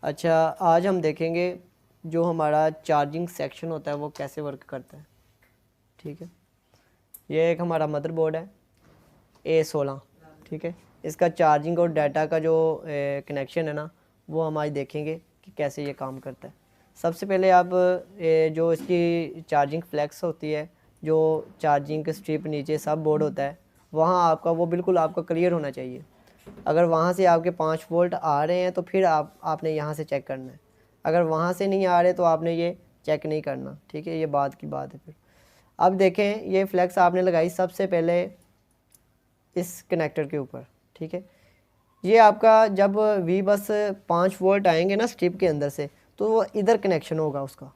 अच्छा, आज हम देखेंगे जो हमारा चार्जिंग सेक्शन होता है वो कैसे वर्क करता है। ठीक है, ये एक हमारा मदरबोर्ड है A16। ठीक है, इसका चार्जिंग और डाटा का जो कनेक्शन है ना, वो हम आज देखेंगे कि कैसे ये काम करता है। सबसे पहले आप जो इसकी चार्जिंग फ्लैक्स होती है, जो चार्जिंग स्ट्रिप नीचे सब बोर्ड होता है, वहाँ आपका वो बिल्कुल आपका क्लियर होना चाहिए। अगर वहाँ से आपके 5 वोल्ट आ रहे हैं तो फिर आपने यहाँ से चेक करना है। अगर वहाँ से नहीं आ रहे तो आपने ये चेक नहीं करना। ठीक है, ये बात की बात है। फिर अब देखें, ये फ्लैक्स आपने लगाई सबसे पहले इस कनेक्टर के ऊपर। ठीक है, ये आपका जब वी बस 5 वोल्ट आएंगे ना स्ट्रिप के अंदर से, तो वो इधर कनेक्शन होगा उसका।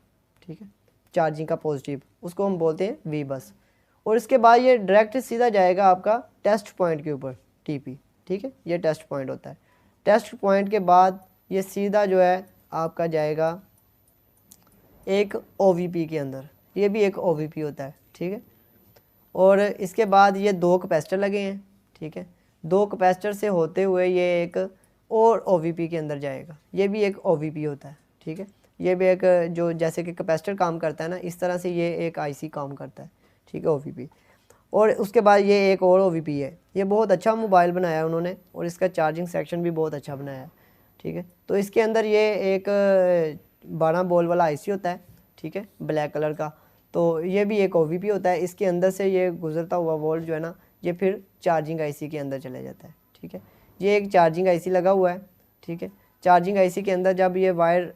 ठीक है, चार्जिंग का पॉजिटिव, उसको हम बोलते हैं वी बस। और इसके बाद ये डायरेक्ट सीधा जाएगा आपका टेस्ट पॉइंट के ऊपर, टीपी। ठीक है, ये टेस्ट पॉइंट होता है। टेस्ट पॉइंट के बाद ये सीधा जो है आपका जाएगा एक ओवीपी के अंदर। ये भी एक ओवीपी होता है। ठीक है, और इसके बाद ये 2 कैपेसिटर लगे हैं। ठीक है, 2 कैपेसिटर से होते हुए ये एक और ओवीपी के अंदर जाएगा। ये भी एक ओवीपी होता है। ठीक है, ये भी एक जो जैसे कि कैपेसिटर काम करता है ना, इस तरह से ये एक आईसी काम करता है। ठीक है, ओवीपी। और उसके बाद ये एक और ओवीपी है। ये बहुत अच्छा मोबाइल बनाया है उन्होंने, और इसका चार्जिंग सेक्शन भी बहुत अच्छा बनाया है। ठीक है, तो इसके अंदर ये एक 12 बॉल वाला आईसी होता है। ठीक है, ब्लैक कलर का। तो ये भी एक ओवीपी होता है। इसके अंदर से ये गुजरता हुआ वोल्ट जो है ना, ये फिर चार्जिंग आईसी के अंदर चले जाता है। ठीक है, ये एक चार्जिंग आईसी लगा हुआ है। ठीक है, चार्जिंग आईसी के अंदर जब ये वायर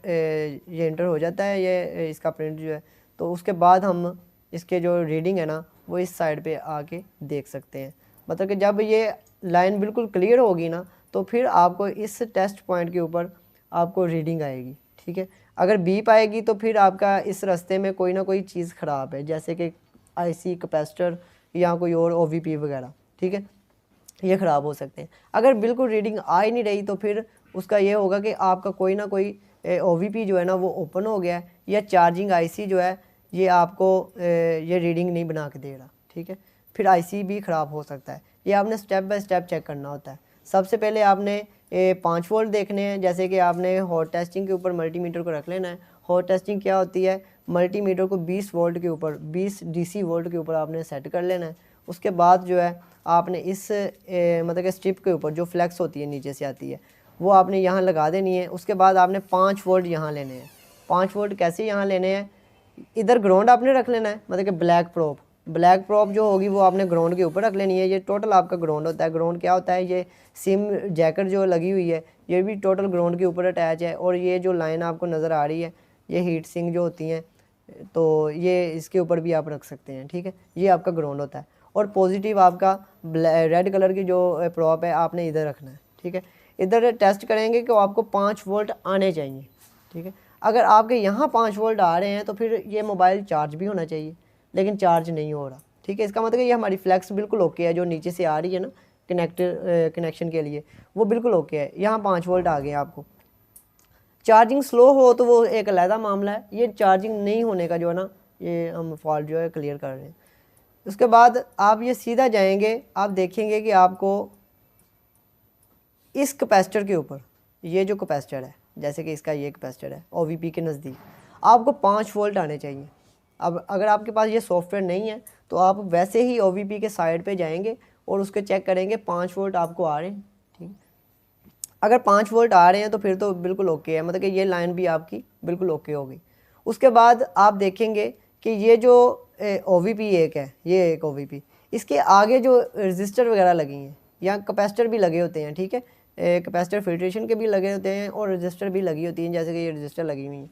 ये इंटर हो जाता है, ये इसका प्रिंट जो है, तो उसके बाद हम इसके जो रीडिंग है ना, वो इस साइड पे आके देख सकते हैं। मतलब कि जब ये लाइन बिल्कुल क्लियर होगी ना, तो फिर आपको इस टेस्ट पॉइंट के ऊपर आपको रीडिंग आएगी। ठीक है, अगर बीप आएगी तो फिर आपका इस रास्ते में कोई ना कोई चीज़ ख़राब है, जैसे कि आईसी, कैपेसिटर या कोई और ओवीपी वगैरह। ठीक है, ये ख़राब हो सकते हैं। अगर बिल्कुल रीडिंग आ ही नहीं रही तो फिर उसका ये होगा कि आपका कोई ना कोई ओवीपी जो है ना वो ओपन हो गया है, या चार्जिंग आईसी जो है ये आपको ये रीडिंग नहीं बना के दे रहा। ठीक है, फिर आईसी भी ख़राब हो सकता है। ये आपने स्टेप बाय स्टेप चेक करना होता है। सबसे पहले आपने 5 वोल्ट देखने हैं। जैसे कि आपने हॉट टेस्टिंग के ऊपर मल्टीमीटर को रख लेना है। हॉट टेस्टिंग क्या होती है, मल्टीमीटर को 20 वोल्ट के ऊपर, 20 डीसी वोल्ट के ऊपर आपने सेट कर लेना है। उसके बाद जो है आपने इस मतलब कि स्ट्रिप के ऊपर जो फ्लैक्स होती है नीचे से आती है, वो आपने यहाँ लगा देनी है। उसके बाद आपने 5 वोल्ट यहाँ लेने हैं। 5 वोल्ट कैसे यहाँ लेने हैं, इधर ग्राउंड आपने रख लेना है, मतलब कि ब्लैक प्रॉप जो होगी वो आपने ग्राउंड के ऊपर रख लेनी है। ये टोटल आपका ग्राउंड होता है। ग्राउंड क्या होता है, ये सिम जैकेट जो लगी हुई है ये भी टोटल ग्राउंड के ऊपर अटैच है। और ये जो लाइन आपको नज़र आ रही है, ये हीट सिंक जो होती हैं, तो ये इसके ऊपर भी आप रख सकते हैं। ठीक है, ये आपका ग्राउंड होता है। और पॉजिटिव आपका रेड कलर की जो प्रॉप है आपने इधर रखना है। ठीक है, इधर टेस्ट करेंगे कि आपको 5 वोल्ट आने चाहिए। ठीक है, अगर आपके यहाँ 5 वोल्ट आ रहे हैं तो फिर ये मोबाइल चार्ज भी होना चाहिए, लेकिन चार्ज नहीं हो रहा। ठीक है, इसका मतलब ये हमारी फ्लैक्स बिल्कुल ओके है, जो नीचे से आ रही है ना कनेक्शन के लिए, वो बिल्कुल ओके है। यहाँ 5 वोल्ट आ गए आपको। चार्जिंग स्लो हो तो वो एक अलग मामला है। ये चार्जिंग नहीं होने का जो है ना, ये हम फॉल्ट जो है क्लियर कर रहे हैं। उसके बाद आप ये सीधा जाएंगे, आप देखेंगे कि आपको इस कैपेसिटर के ऊपर, ये जो कैपेसिटर है, जैसे कि इसका ये कैपेसिटर है ओवीपी के नज़दीक, आपको 5 वोल्ट आने चाहिए। अब अगर आपके पास ये सॉफ्टवेयर नहीं है तो आप वैसे ही ओवीपी के साइड पे जाएंगे और उसके चेक करेंगे 5 वोल्ट आपको आ रहे हैं। ठीक है, अगर 5 वोल्ट आ रहे हैं तो फिर तो बिल्कुल ओके है, मतलब कि ये लाइन भी आपकी बिल्कुल ओके हो गई। उसके बाद आप देखेंगे कि ये जो ओवीपी एक है, ये एक ओवीपी, इसके आगे जो रजिस्टर वगैरह लगी हैं या कैपेसिटर भी लगे होते हैं। ठीक है, कैपेसिटर फिल्ट्रेशन के भी लगे होते हैं और रजिस्टर भी लगी होती हैं, जैसे कि ये रजिस्टर लगी हुई हैं,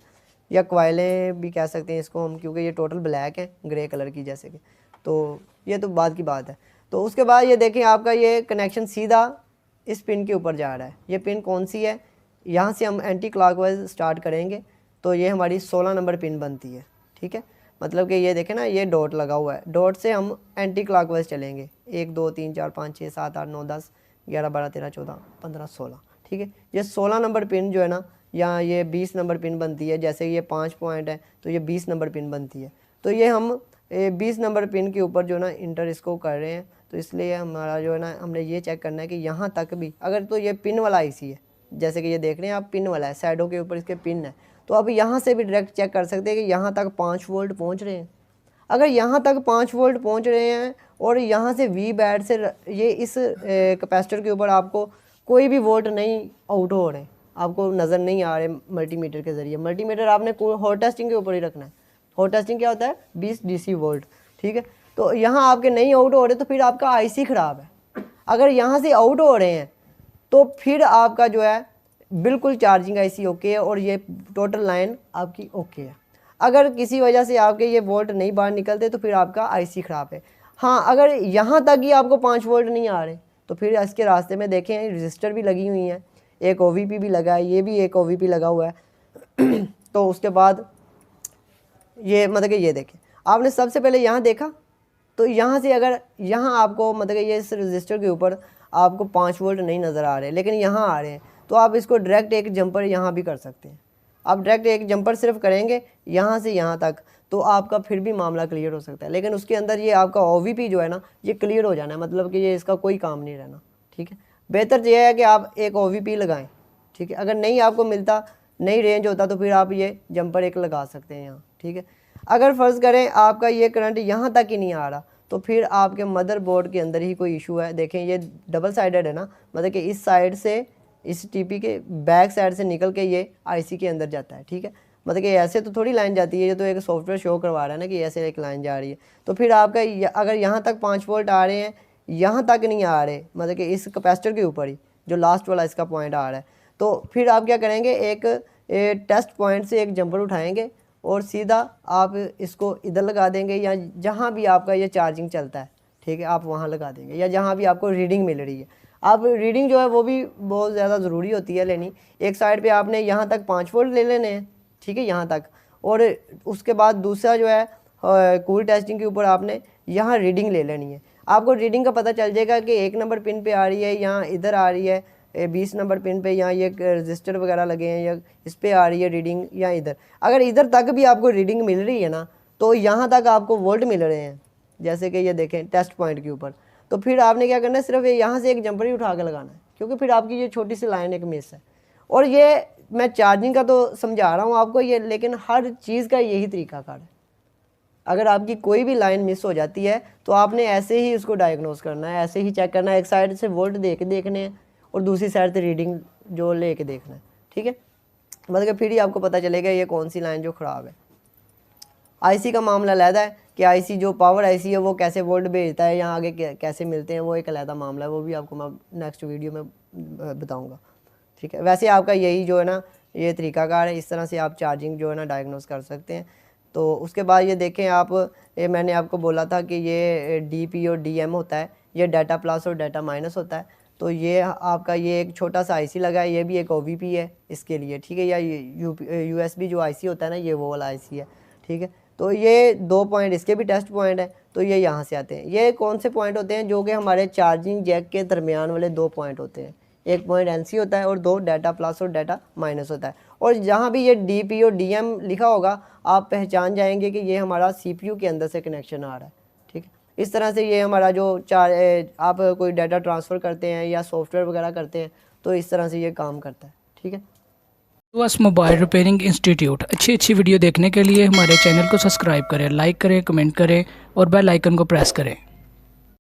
या क्वाइलें भी कह सकते हैं इसको हम, क्योंकि ये टोटल ब्लैक है ग्रे कलर की जैसे कि। तो ये तो बाद की बात है। तो उसके बाद ये देखें, आपका ये कनेक्शन सीधा इस पिन के ऊपर जा रहा है। ये पिन कौन सी है, यहाँ से हम एंटी क्लॉकवाइज स्टार्ट करेंगे तो ये हमारी 16 नंबर पिन बनती है। ठीक है, मतलब कि ये देखें ना, ये डॉट लगा हुआ है, डॉट से हम एंटी क्लॉकवाइज चलेंगे। 1 2 3 4 5 6 7 8 9 10 11 12 13 14 15 16। ठीक है, ये 16 नंबर पिन जो है ना, या ये 20 नंबर पिन बनती है। जैसे ये 5 पॉइंट है तो ये 20 नंबर पिन बनती है। तो ये हम 20 नंबर पिन के ऊपर जो ना इंटर इसको कर रहे हैं, तो इसलिए हमारा जो है ना, हमने ये चेक करना है कि यहाँ तक भी, अगर तो ये पिन वाला आईसी है, जैसे कि ये देख रहे हैं आप, पिन वाला है, साइडों के ऊपर इसके पिन है। तो अब यहाँ से भी डायरेक्ट चेक कर सकते हैं कि यहाँ तक 5 वोल्ट पहुँच रहे हैं। अगर यहाँ तक 5 वोल्ट पहुँच रहे हैं और यहाँ से वी बैड से ये इस कैपेसिटर के ऊपर आपको कोई भी वोल्ट नहीं आउट हो रहे, आपको नज़र नहीं आ रहे मल्टीमीटर के ज़रिए। मल्टीमीटर आपने हॉट टेस्टिंग के ऊपर ही रखना है। हॉट टेस्टिंग क्या होता है? 20 DC वोल्ट, ठीक है। तो यहाँ आपके नहीं आउट हो रहे तो फिर आपका IC ख़राब है। अगर यहाँ से आउट हो रहे हैं तो फिर आपका जो है बिल्कुल चार्जिंग IC ओके है और ये टोटल लाइन आपकी ओके है। अगर किसी वजह से आपके ये वोल्ट नहीं बाहर निकलते तो फिर आपका IC ख़राब है। हाँ, अगर यहाँ तक ही आपको 5 वोल्ट नहीं आ रहे तो फिर इसके रास्ते में देखें रजिस्टर भी लगी हुई हैं, एक OVP भी लगा है, ये भी एक OVP लगा हुआ है। तो उसके बाद ये मतलब कि ये देखें, आपने सबसे पहले यहाँ देखा तो यहाँ से अगर यहाँ आपको मतलब कि ये इस रजिस्टर के ऊपर आपको 5 वोल्ट नहीं नज़र आ रहे लेकिन यहाँ आ रहे हैं, तो आप इसको डायरेक्ट एक जंपर यहाँ भी कर सकते हैं। आप डायरेक्ट एक जंपर सिर्फ करेंगे यहाँ से यहाँ तक तो आपका फिर भी मामला क्लियर हो सकता है। लेकिन उसके अंदर ये आपका OVP जो है ना ये क्लियर हो जाना है, मतलब कि ये इसका कोई काम नहीं रहना, ठीक है। बेहतर ये है कि आप एक OVP लगाएं, ठीक है। अगर नहीं आपको मिलता, नहीं रेंज होता तो फिर आप ये जंपर एक लगा सकते हैं यहाँ, ठीक है। अगर फ़र्ज़ करें आपका ये करंट यहाँ तक ही नहीं आ रहा तो फिर आपके मदरबोर्ड के अंदर ही कोई इशू है। देखें ये डबल साइडेड है ना, मतलब कि इस साइड से इस TP के बैक साइड से निकल के ये IC के अंदर जाता है, ठीक है। मतलब कि ऐसे तो थोड़ी लाइन जाती है, ये तो एक सॉफ्टवेयर शो करवा रहा है ना कि ऐसे एक लाइन जा रही है। तो फिर आपका अगर यहाँ तक 5 वोल्ट आ रहे हैं, यहाँ तक नहीं आ रहे, मतलब कि इस कैपेसिटर के ऊपर ही जो लास्ट वाला इसका पॉइंट आ रहा है, तो फिर आप क्या करेंगे, एक टेस्ट पॉइंट से एक जंपर उठाएंगे और सीधा आप इसको इधर लगा देंगे या जहाँ भी आपका ये चार्जिंग चलता है, ठीक है, आप वहाँ लगा देंगे या जहाँ भी आपको रीडिंग मिल रही है। अब रीडिंग जो है वो भी बहुत ज़्यादा ज़रूरी होती है लेनी। एक साइड पे आपने यहाँ तक 5 वोल्ट ले लेने हैं, ठीक है, यहाँ तक, और उसके बाद दूसरा जो है कूल टेस्टिंग के ऊपर आपने यहाँ रीडिंग ले लेनी है। आपको रीडिंग का पता चल जाएगा कि 1 नंबर पिन पे आ रही है, यहाँ इधर आ रही है 20 नंबर पिन पे, यहाँ ये रजिस्टर वगैरह लगे हैं या इस पे आ रही है रीडिंग, या इधर। अगर इधर तक भी आपको रीडिंग मिल रही है ना तो यहाँ तक आपको वोल्ट मिल रहे हैं, जैसे कि ये देखें टेस्ट पॉइंट के ऊपर, तो फिर आपने क्या करना है, सिर्फ यहाँ से एक जंपर ही उठा के लगाना है, क्योंकि फिर आपकी ये छोटी सी लाइन एक मिस है। और ये मैं चार्जिंग का तो समझा रहा हूँ आपको ये, लेकिन हर चीज़ का यही तरीकाकार है। अगर आपकी कोई भी लाइन मिस हो जाती है तो आपने ऐसे ही उसको डायग्नोस करना है, ऐसे ही चेक करना है। एक साइड से वोल्ट दे के देखने हैं और दूसरी साइड से रीडिंग जो ले के देखना है, ठीक है। मतलब कि फिर ही आपको पता चलेगा ये कौन सी लाइन जो ख़राब है। IC का मामला अलहदा है कि IC जो पावर IC है वो कैसे वोल्ट भेजता है या आगे कैसे मिलते हैं, वो एक अलहदा मामला है, वो भी आपको मैं नेक्स्ट वीडियो में बताऊँगा, ठीक है। वैसे आपका यही जो है ना ये तरीकाकार है, इस तरह से आप चार्जिंग जो है ना डायग्नोस कर सकते हैं। तो उसके बाद ये देखें आप, ये मैंने आपको बोला था कि ये DP और DM होता है, ये डाटा प्लस और डाटा माइनस होता है। तो ये आपका ये एक छोटा सा IC लगा है, ये भी एक OVP है इसके लिए, ठीक है, या USB जो IC होता है ना ये वो वाला IC है, ठीक है। तो ये 2 पॉइंट इसके भी टेस्ट पॉइंट है, तो ये यहाँ से आते हैं। ये कौन से पॉइंट होते हैं, जो कि हमारे चार्जिंग जैक के दरमियान वाले 2 पॉइंट होते हैं। एक पॉइंट NC होता है और 2 डाटा प्लस और डाटा माइनस होता है। और जहाँ भी ये DP और DM लिखा होगा आप पहचान जाएंगे कि ये हमारा CPU के अंदर से कनेक्शन आ रहा है, ठीक है। इस तरह से ये हमारा जो आप कोई डाटा ट्रांसफ़र करते हैं या सॉफ्टवेयर वगैरह करते हैं तो इस तरह से ये काम करता है, ठीक है। बस मोबाइल रिपेयरिंग इंस्टीट्यूट अच्छी वीडियो देखने के लिए हमारे चैनल को सब्सक्राइब करें, लाइक करें, कमेंट करें और बेल आइकन को प्रेस करें।